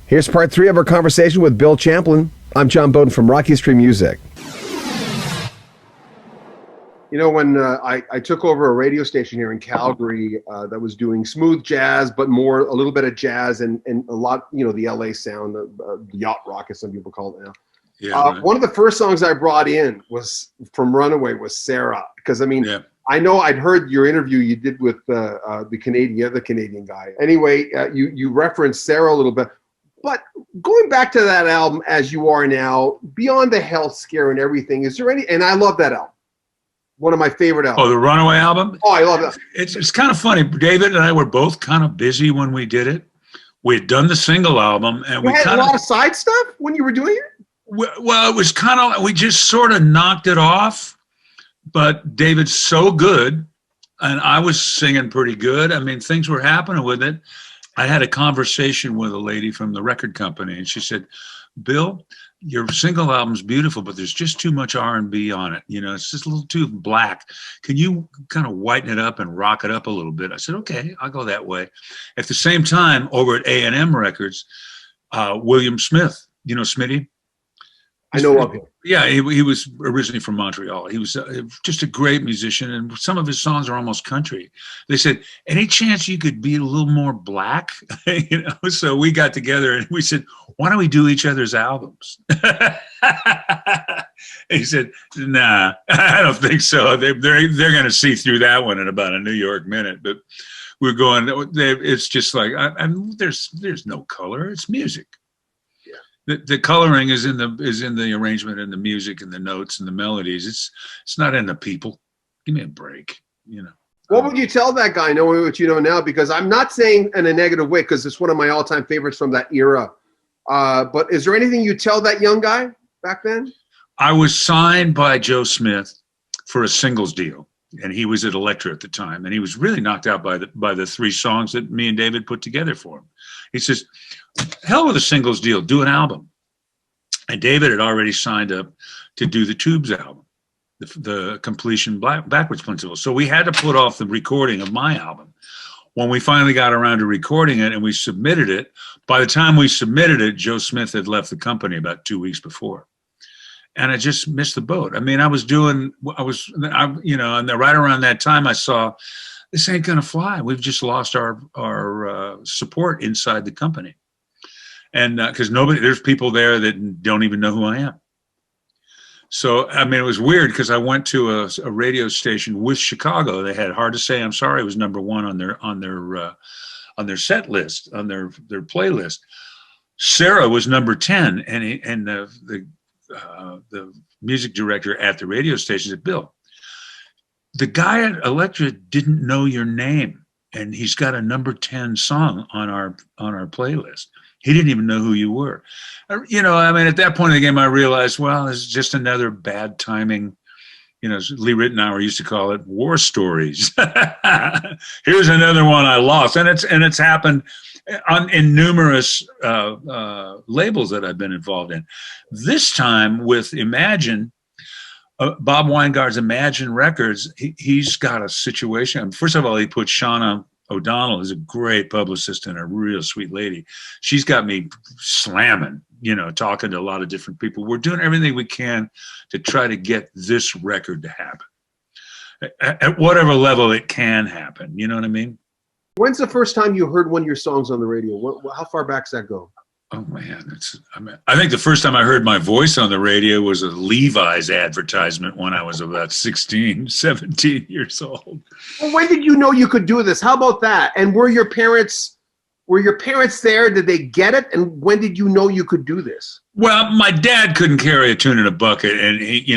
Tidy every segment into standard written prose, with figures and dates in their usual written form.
Here's part 3 of our conversation with Bill Champlin. I'm John Beaudin from Rocky Street Music. You know, when I took over a radio station here in Calgary that was doing smooth jazz, but more a little bit of jazz and a lot, you know, the LA sound, yacht rock, as some people call it now. Yeah, right. One of the first songs I brought in was from Runaway was Sarah, because I mean, I know I'd heard your interview you did with the other Canadian guy. Anyway, you referenced Sarah a little bit, but going back to that album as you are now, beyond the health scare and everything, is there any? And I love that album. One of my favorite albums. Oh, the Runaway album? Oh, I love that. It's kind of funny. David and I were both kind of busy when we did it. We had done the single album, and we had a lot of side stuff when you were doing it. Well, it was kind of, we just sort of knocked it off. But David's so good, and I was singing pretty good. I mean, things were happening with it. I had a conversation with a lady from the record company, and she said, Bill, your single album's beautiful, but there's just too much R&B on it. You know, it's just a little too black. Can you kind of whiten it up and rock it up a little bit? I said, okay, I'll go that way. At the same time, over at A&M Records, William Smith, you know Smitty? I know of him. Yeah, he was originally from Montreal. He was just a great musician, and some of his songs are almost country. They said, any chance you could be a little more black? You know, so we got together and we said, why don't we do each other's albums? He said, nah, I don't think so. They're going to see through that one in about a New York minute. But we're going, it's just like, there's no color. It's music. The coloring is in the arrangement and the music and the notes and the melodies. It's not in the people. Give me a break, you know. What would you tell that guy, knowing what you know now? Because I'm not saying in a negative way, because it's one of my all-time favorites from that era. But is there anything you tell that young guy back then? I was signed by Joe Smith for a singles deal, and he was at Elektra at the time, and he was really knocked out by the 3 songs that me and David put together for him. He says, hell with a singles deal, do an album. And David had already signed up to do the Tubes album, the Completion Backwards Principle. So we had to put off the recording of my album. When we finally got around to recording it and we submitted it, by the time we submitted it, Joe Smith had left the company about 2 weeks before. And I just missed the boat. I mean, and right around that time I saw, this ain't gonna fly. We've just lost our support inside the company. And because there's people there that don't even know who I am. So, I mean, it was weird because I went to a radio station with Chicago. They had Hard to Say I'm Sorry was #1 on their set list, on their playlist. Sarah was number 10, and the music director at the radio station said, Bill, the guy at Elektra didn't know your name, and he's got a number 10 song on our playlist. He didn't even know who you were. You know, I mean, at that point in the game, I realized, well, it's just another bad timing. You know, Lee Ritenour used to call it war stories. Here's another one I lost, and it's happened in numerous labels that I've been involved in. This time with Imagine. Bob Weingard's Imagine Records, he's got a situation. First of all, he put Shauna O'Donnell, who's a great publicist and a real sweet lady. She's got me slamming, you know, talking to a lot of different people. We're doing everything we can to try to get this record to happen at whatever level it can happen. You know what I mean? When's the first time you heard one of your songs on the radio? How far back does that go? Oh man, I think the first time I heard my voice on the radio was a Levi's advertisement when I was about 16, 17 years old. Well, when did you know you could do this? How about that? And were your parents there? Did they get it? And when did you know you could do this? Well, my dad couldn't carry a tune in a bucket, and he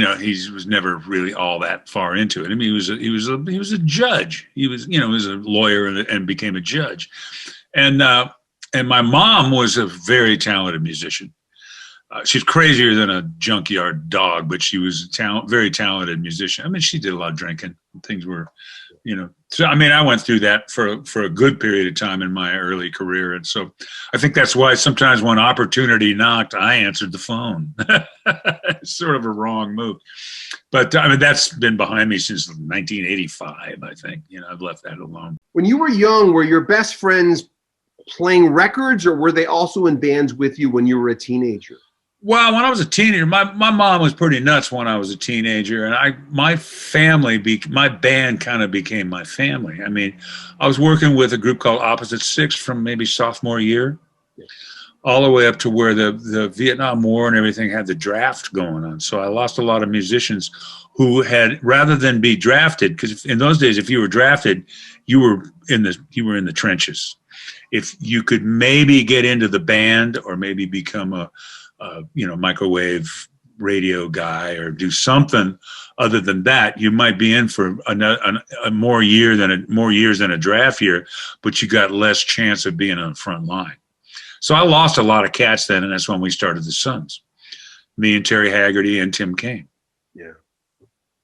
was never really all that far into it. I mean, he was a judge. He was a lawyer and became a judge, and my mom was a very talented musician. She's crazier than a junkyard dog, but she was a very talented musician. I mean, she did a lot of drinking. Things were, so I mean, I went through that for a good period of time in my early career. And so I think that's why sometimes when opportunity knocked, I answered the phone. It's sort of a wrong move. But I mean, that's been behind me since 1985, I think. I've left that alone. When you were young, were your best friends playing records, or were they also in bands with you when you were a teenager? Well, when I was a teenager, my mom was pretty nuts when I was a teenager, and my band kind of became my family. I mean, I was working with a group called Opposite Six from maybe sophomore year, all the way up to where the Vietnam War and everything had the draft going on. So I lost a lot of musicians who had, rather than be drafted, because in those days, if you were drafted, you were in the trenches. If you could maybe get into the band or maybe become a microwave radio guy or do something other than that, you might be in for more years than a draft year, but you got less chance of being on the front line. So I lost a lot of cats then, and that's when we started the Sons. Me and Terry Haggerty and Tim Kaine. Yeah.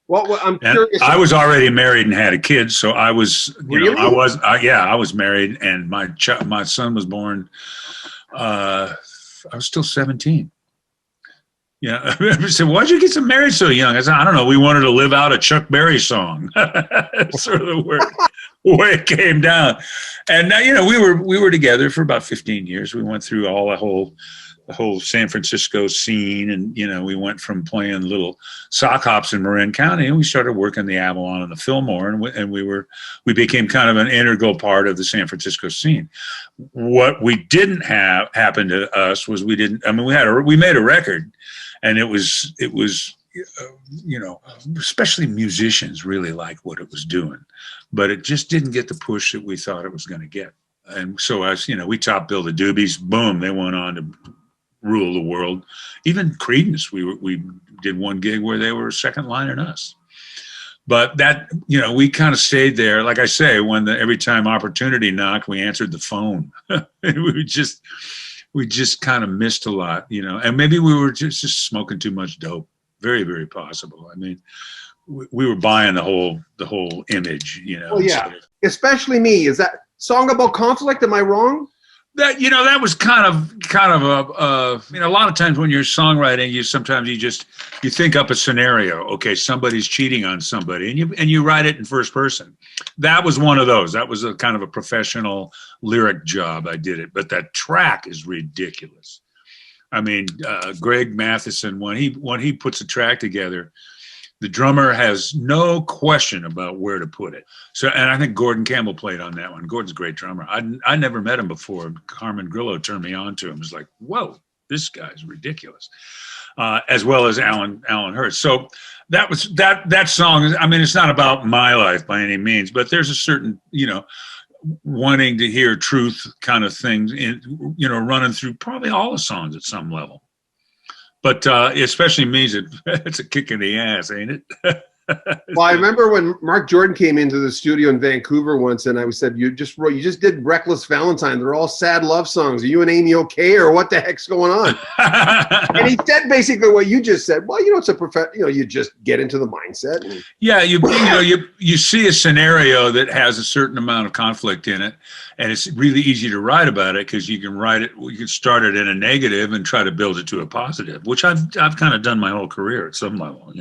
Well, I'm curious. I was already married and had a kid, so I was, Really? I was married, and my son was born. I was still 17. Yeah, I said, "Why'd you get married so young?" I said, "I don't know. We wanted to live out a Chuck Berry song." Sort of the way it came down. And we were together for about 15 years. We went through all the whole San Francisco scene, and we went from playing little sock hops in Marin County, and we started working the Avalon and the Fillmore, and we became kind of an integral part of the San Francisco scene. What we didn't have happen to us was we made a record, and it was especially musicians really liked what it was doing, but it just didn't get the push that we thought it was going to get. And so as we top billed the Doobies, boom, they went on to rule the world. Even Creedence, we did one gig where they were second line in us. But that, we kind of stayed there. Like I say, every time opportunity knocked, we answered the phone. we just kind of missed a lot, and maybe we were just smoking too much dope. Very, very possible. I mean, we were buying the whole image, Well, yeah, especially me. Is that song about conflict? Am I wrong? That that was kind of a lot of times when you're songwriting, you think up a scenario. Okay, somebody's cheating on somebody, and you write it in first person. That was one of those. That was a kind of a professional lyric job. I did it, but that track is ridiculous. I mean, Greg Matheson, when he puts a track together, the drummer has no question about where to put it. So, and I think Gordon Campbell played on that one. Gordon's a great drummer. I never met him before. Carmen Grillo turned me on to him. It was like, whoa, this guy's ridiculous. As well as Alan Hurst. So that song. I mean, it's not about my life by any means, but there's a certain, wanting to hear truth kind of things running through probably all the songs at some level. But especially me, it's a kick in the ass, ain't it? Well, I remember when Mark Jordan came into the studio in Vancouver once, and I said, you just did Reckless Valentine. They're all sad love songs. Are you and Amy okay, or what the heck's going on? And he said basically what you just said. Well, it's a you just get into the mindset. And yeah, you see a scenario that has a certain amount of conflict in it, and it's really easy to write about it because you can start it in a negative and try to build it to a positive, which I've kind of done my whole career at some level,